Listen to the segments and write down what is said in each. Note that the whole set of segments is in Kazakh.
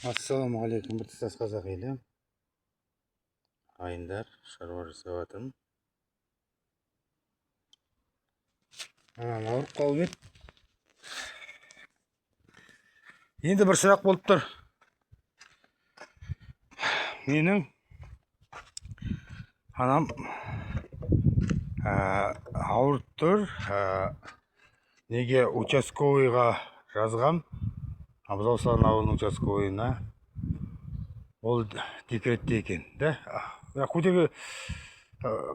Ассалаумағалейкум, біртұтас қазақ елі. Ағайындар, шаруа жасап жатырмын. Анам ауырып қалып еді. Енді бір сұрақ болып тұр. Менің анам ауырып тұр. Неге участковыйға жазғам? Абзалсан ауылының участковыйына. Ол декретте екен, да? Көтеге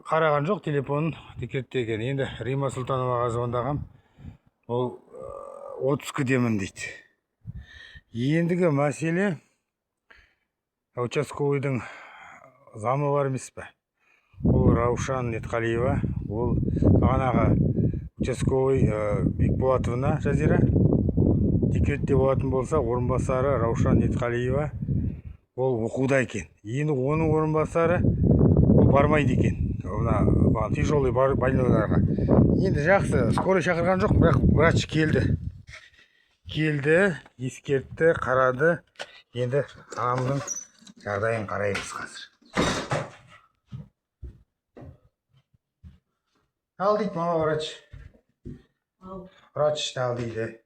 қараған жоқ, телефон декретте екен. Енді Рима Сұлтановаға звондағам. Ол 30 күдемін дейді. Ендігі мәселе участковыйдың замы бар емес пе? Ол Раушан Нетқалиева, ол бағанағы участковый Бекболатовна Жазира. Декретте болатын болса, орынбасары Раушан Нетқалиева ол оқуда екен. Енді оның орынбасары ол бармайды екен. Тяжелый больнойларға. Енді жақсы, скорый шақырған жоқ, бірақ врач келді. Ескертті, қарады. Енді анамның жағдайын қараймыз қазір. Ал дейді мама врач. Врач ал дейді.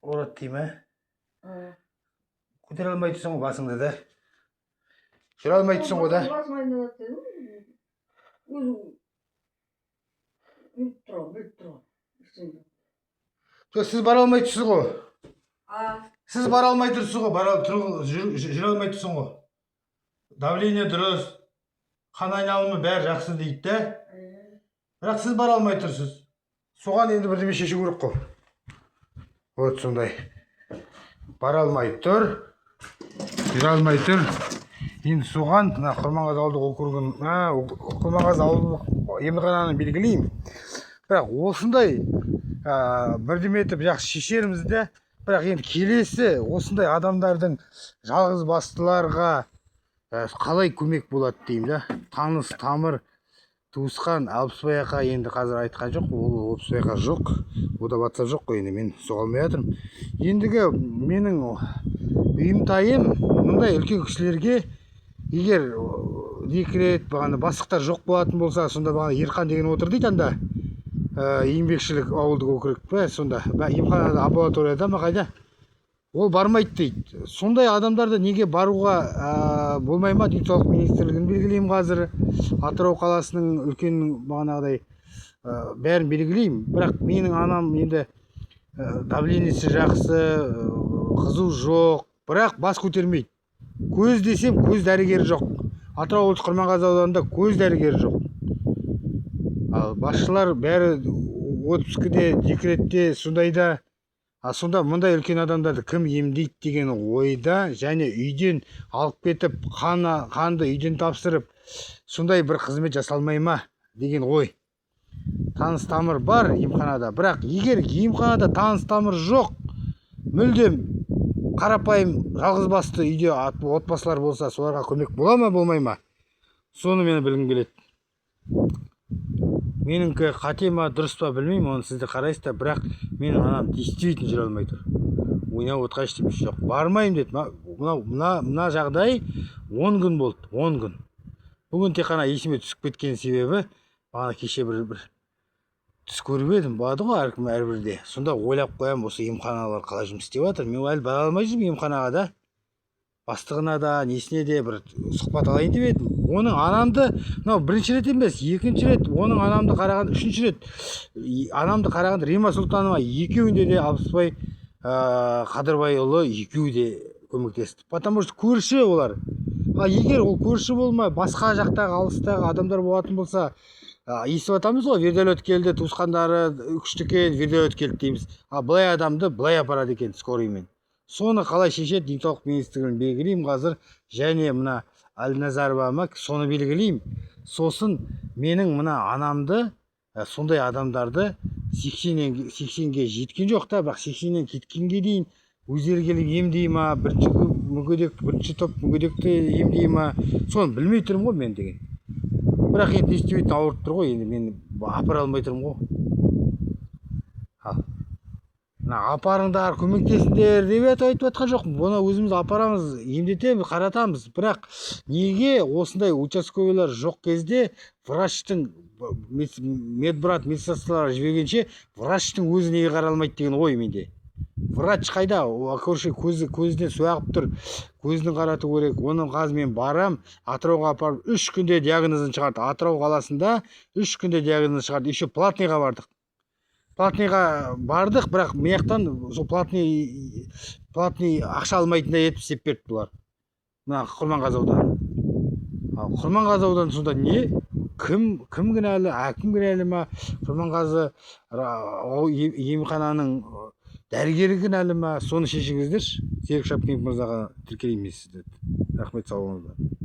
Орат дей ме? Көтере алмай тұрсың ғой басыңды да. Жүре алмай тұрсың ғой да. Сіз бара алмай тұрсыз ғой. Сіз бара алмай тұрсыз ғой. Жүре алмай тұрсың ғой. Давление дұрыс. Қан айналымы бәрі жақсы дейді да. Бірақ сіз бара алмай тұрсыз. Соған енді бірдеме шешу керек қой. Вот сондай. Бара алмай тұр. Жүре алмай тұр. Енді соған Құрманғазы ауылдық округін, Құрманғазы ауылдық емхананы белгілеймін. Бірақ осындай бірдеме етіп жақсы шешеріміз де. Бірақ енді келесі осындай адамдардың жалғыз бастыларға қалай көмек болады деймін да. Таныс, тамыр, туысқан Алпысбай ақа енді қазір айтқан жоқ. Ол Алпысбай ақа жоқ. Ода WhatsApp жоқ қой, енді мен соғалмай жатырмын. Ендігі менің бұйымтайым мұндай үлкен кісілерге егер декрет бастықтар жоқ болатын болса, сонда Ерқан деген отыр дейді анда. Еңбекшілік ауылдық округ пе, сонда емханада, амбулаторияда ма қайда? Ол бармайды дейді. Сондай адамдарды неге баруға болмай ма? Денсаулық министрлігін белгілеймін қазір. Атырау қаласының үлкен бағанағыдай бәрін белгілеймін. Бірақ менің анам енді давлениесі жақсы, қызу жоқ, бірақ бас көтермейді. Көз десем, көз дәрігері жоқ. Атырау облысы Құрманғазы ауданында көз дәрігері жоқ. Ал басшылар бәрі отпускіде, декретте, сондайда. Сонда мұндай үлкен адамдарды кім емдейді деген ойда, және үйден алып кетіп, қанды үйден тапсырып, сондай бір қызмет жасалмай ма деген ой. Таныс тамыр бар емханада, бірақ егер емханада таныс тамыр жоқ, мүлдем қарапайым жалғыз басты үйде отбасылар болса, соларға көмек бола ма, болмай ма? Соны мені білгім келеді. Меніңкі қате ма, дұрыс па білмеймін, оны сізді қарайсыздар, бірақ менің анам действительно жүре алмай тұр. Ойнап отқаш демес жоқ. Бармайым деді. Мына жағдай 10 күн болды, 10 күн. Бүгін тек қана есіме түсіп кеткен себебі, кеше бір түс көріп едім, болады ғой әркім әрбірде. Сонда ойлап қоям, осы емханалар қалай жұмыс істеп жатыр. Мен әлі бара алмай жүрмін емханаға да. Бастығына да, несіне де бір сұхбат алайын деп едім. Оның анамды, бірінші рет емес, екінші рет, оның анамды қараған, үшінші рет. Анамды қараған Рима Сұлтанова екеуінде де Алпысбай Қадырбайұлы екеуі де көмектесті. Потому что көрші олар. Егер ол көрші болмай, басқа жақтағы, алыстағы адамдар болатын болса, естіп атамыз ғой, вертолет келді, туысқандары күшті келді, вертолет келді дейміз. Былай адамды былай апарады екен скорыймен. Соны қалай шешеді, денсаулық министрлігін белгілеймін қазір, және мына Әлназарова соны белгілеймін. Сосын менің мына анамды, сондай адамдарды 80-ге жеткен жоқ та, бірақ 80-нен кеткенге дейін өздері келіп емдей ма, бірінші топ мүгедекті емдей ма, соны білмей тұрмын ғой мен деген. Бірақ енді действительно ауырып тұр ғой, енді мен апара алмай тұрмын ғой. апарыңдар көмектесіңдер деп айтып жатқан жоқпын. Бұны өзіміз апарамыз, емдетеміз, қаратамыз. Бірақ неге осындай участковыйлар жоқ кезде врачтың, медбрат, медсестралар жібергенше врачтың өзі неге қаралмайды деген ой менде. Врач қайда? Көрші көзінен су ағып тұр, көзін қарату керек. Оның қазір мен барам, Атырауға апарып 3 күнде диагнозын шығарды. Атырау қаласында 3 күнде диагнозын шығарды. Еще платныйға бардық. Платныйға бардық, бірақ мияқтан сол платный ақша алмайтындай етіп істеп берді бұлар. Мына Құрманғазы ауданы. Құрманғазы ауданы сонда не? Кім кінәлі? Әкім кінәлі ма? Құрманғазы емхананың дәрігері кінәлі ма? Соны шешіңіздерші. Серік Шапкенов мырзаға тіркелеймін сізді. Рахмет, сау болыңыздар.